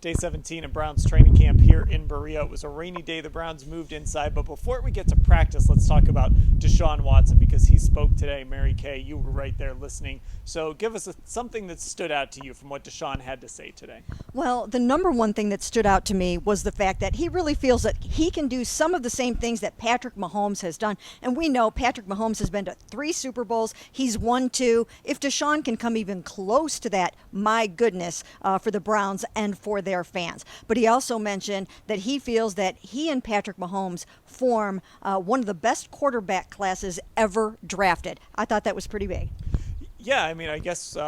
Day 17 of Browns training camp here in Berea. It was a rainy day. The Browns moved inside. But before we get to practice, let's talk about Deshaun Watson because he spoke today. Mary Kay, you were right there listening. So give us something that stood out to you from what Deshaun had to say today. Well, the number one thing that stood out to me was the fact that he really feels that he can do some of the same things that Patrick Mahomes has done. And we know Patrick Mahomes has been to 3 Super Bowls. He's won 2. If Deshaun can come even close to that, my goodness, for the Browns and for their fans. But he also mentioned that he feels that he and Patrick Mahomes form one of the best quarterback classes ever drafted. I thought that was pretty big. Yeah, I mean, I guess,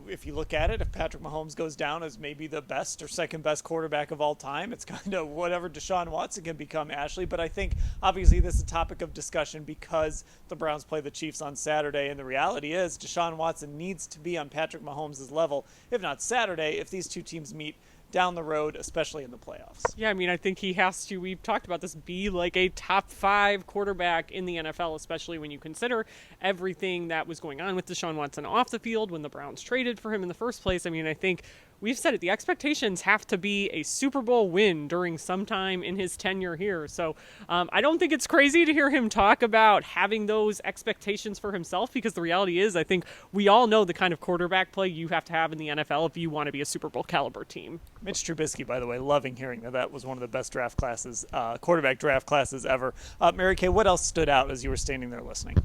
if you look at it, if Patrick Mahomes goes down as maybe the best or second best quarterback of all time, it's kind of whatever Deshaun Watson can become, Ashley. But I think, obviously, this is a topic of discussion because the Browns play the Chiefs on Saturday. And the reality is Deshaun Watson needs to be on Patrick Mahomes' level, if not Saturday, if these two teams meet down the road, especially in the playoffs. Yeah, I mean, I think he has to, we've talked about this, be like a top 5 quarterback in the NFL, especially when you consider everything that was going on with Deshaun Watson off the field when the Browns traded for him in the first place. I mean, I think we've said it, the expectations have to be a Super Bowl win during some time in his tenure here. So I don't think it's crazy to hear him talk about having those expectations for himself, because the reality is, I think we all know the kind of quarterback play you have to have in the NFL if you want to be a Super Bowl caliber team. Mitch Trubisky, by the way, loving hearing that was one of the best draft classes, quarterback draft classes ever. Mary Kay, what else stood out as you were standing there listening?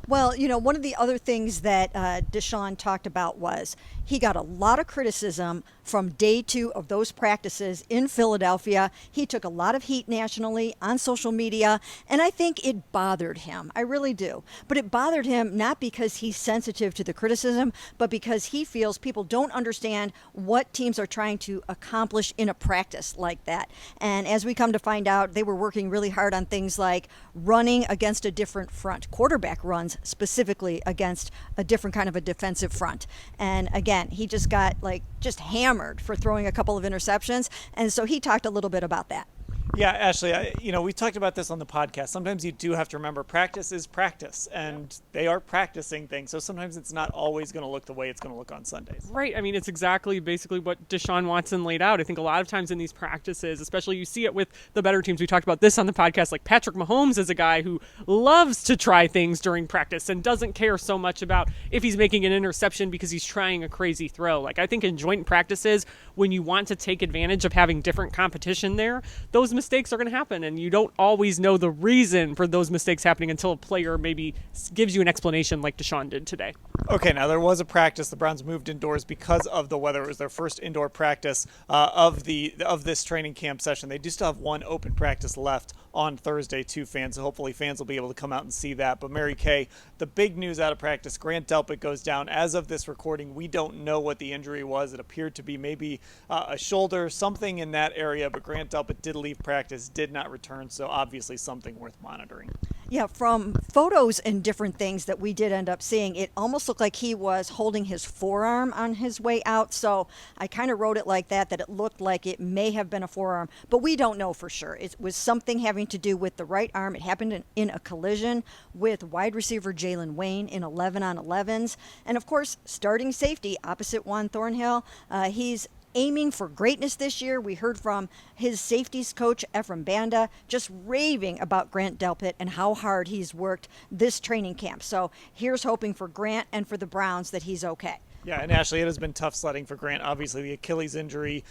Well, one of the other things that Deshaun talked about was he got a lot of criticism from day 2 of those practices in Philadelphia. He took a lot of heat nationally on social media, and I think it bothered him. I really do. But it bothered him not because he's sensitive to the criticism, but because he feels people don't understand what teams are trying to accomplish in a practice like that. And as we come to find out, they were working really hard on things like running against a different front, quarterback runs specifically against a different kind of a defensive front. And again, he just got just hammered for throwing a couple of interceptions. And so he talked a little bit about that. Yeah, Ashley, we talked about this on the podcast. Sometimes you do have to remember practice is practice, and they are practicing things. So sometimes it's not always going to look the way it's going to look on Sundays. Right. I mean, it's exactly basically what Deshaun Watson laid out. I think a lot of times in these practices, especially you see it with the better teams. We talked about this on the podcast. Like Patrick Mahomes is a guy who loves to try things during practice and doesn't care so much about if he's making an interception because he's trying a crazy throw. Like I think in joint practices, when you want to take advantage of having different competition there, those mistakes are going to happen, and you don't always know the reason for those mistakes happening until a player maybe gives you an explanation like Deshaun did today. Okay, now there was a practice. The Browns moved indoors because of the weather. It was their first indoor practice of this training camp session. They do still have one open practice left on Thursday, too, fans. So hopefully fans will be able to come out and see that. But Mary Kay, the big news out of practice, Grant Delpit goes down. As of this recording, we don't know what the injury was. It appeared to be maybe a shoulder, something in that area. But Grant Delpit did leave practice, did not return. So obviously something worth monitoring. Yeah, from photos and different things that we did end up seeing, it almost looked like he was holding his forearm on his way out. So I kind of wrote it like that it looked like it may have been a forearm, but we don't know for sure. It was something having to do with the right arm. It happened in a collision with wide receiver Jalen Wayne in 11-on-11s. And of course, starting safety opposite Juan Thornhill. He's aiming for greatness this year. We heard from his safeties coach, Ephraim Banda, just raving about Grant Delpit and how hard he's worked this training camp. So here's hoping for Grant and for the Browns that he's okay. Yeah, and Ashley, it has been tough sledding for Grant. Obviously, the Achilles injury,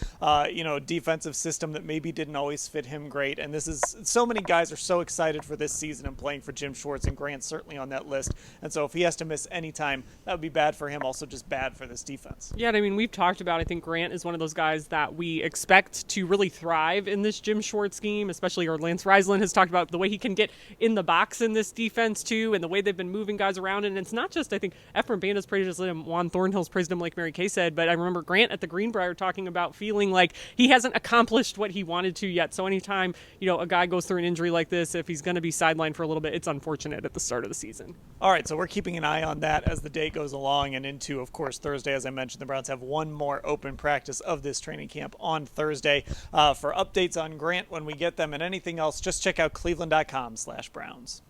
defensive system that maybe didn't always fit him great. And this is so many guys are so excited for this season and playing for Jim Schwartz, and Grant's certainly on that list. And so if he has to miss any time, that would be bad for him, also just bad for this defense. Yeah, I mean, we've talked about, I think Grant is one of those guys that we expect to really thrive in this Jim Schwartz scheme, especially, or Lance Reisland has talked about the way he can get in the box in this defense too, and the way they've been moving guys around. And it's not just, I think, Ephraim Banda's praised him, Juan Thornhill's praised him, like Mary Kay said, but I remember Grant at the Greenbrier talking about feeling like he hasn't accomplished what he wanted to yet. So anytime, a guy goes through an injury like this, if he's going to be sidelined for a little bit, it's unfortunate at the start of the season. All right, so we're keeping an eye on that as the day goes along and into, of course, Thursday. As I mentioned, the Browns have one more open practice of this training camp on Thursday. For updates on Grant when we get them and anything else, just check out cleveland.com/Browns.